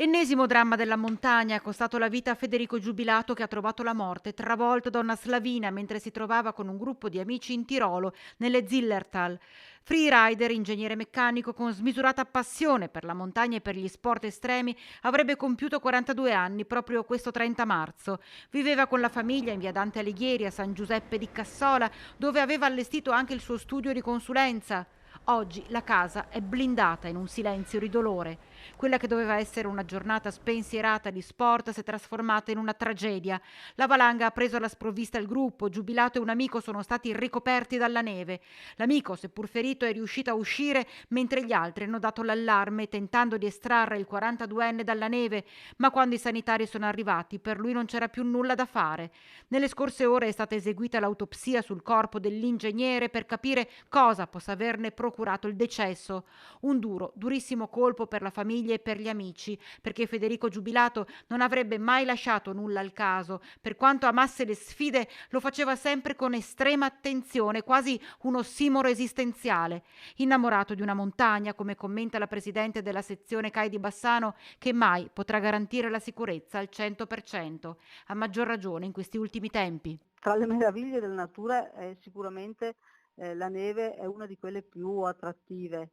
Ennesimo dramma della montagna ha costato la vita a Federico Giubilato, che ha trovato la morte travolto da una slavina mentre si trovava con un gruppo di amici in Tirolo, nelle Zillertal. Freerider, ingegnere meccanico con smisurata passione per la montagna e per gli sport estremi, avrebbe compiuto 42 anni proprio questo 30 marzo. Viveva con la famiglia in via Dante Alighieri a San Giuseppe di Cassola, dove aveva allestito anche il suo studio di consulenza. Oggi la casa è blindata in un silenzio ridolore. Quella che doveva essere una giornata spensierata di sport si è trasformata in una tragedia. La valanga ha preso alla sprovvista il gruppo, Giubilato e un amico sono stati ricoperti dalla neve. L'amico, seppur ferito, è riuscito a uscire mentre gli altri hanno dato l'allarme tentando di estrarre il 42enne dalla neve, ma quando i sanitari sono arrivati per lui non c'era più nulla da fare. Nelle scorse ore è stata eseguita l'autopsia sul corpo dell'ingegnere per capire cosa possa averne procurato il decesso. Un duro, durissimo colpo per la famiglia e per gli amici, perché Federico Giubilato non avrebbe mai lasciato nulla al caso. Per quanto amasse le sfide, lo faceva sempre con estrema attenzione, quasi un ossimoro esistenziale. Innamorato di una montagna, come commenta la presidente della sezione CAI di Bassano, che mai potrà garantire la sicurezza al 100%, a maggior ragione in questi ultimi tempi. Tra le meraviglie della natura sicuramente la neve è una di quelle più attrattive.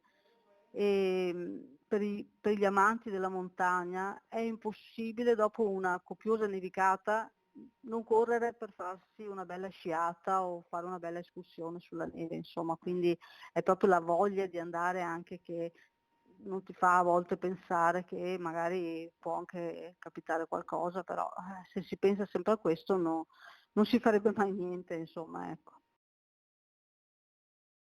Per gli amanti della montagna è impossibile dopo una copiosa nevicata non correre per farsi una bella sciata o fare una bella escursione sulla neve, insomma, quindi è proprio la voglia di andare anche che non ti fa a volte pensare che magari può anche capitare qualcosa, però se si pensa sempre a questo non si farebbe mai niente, insomma, ecco.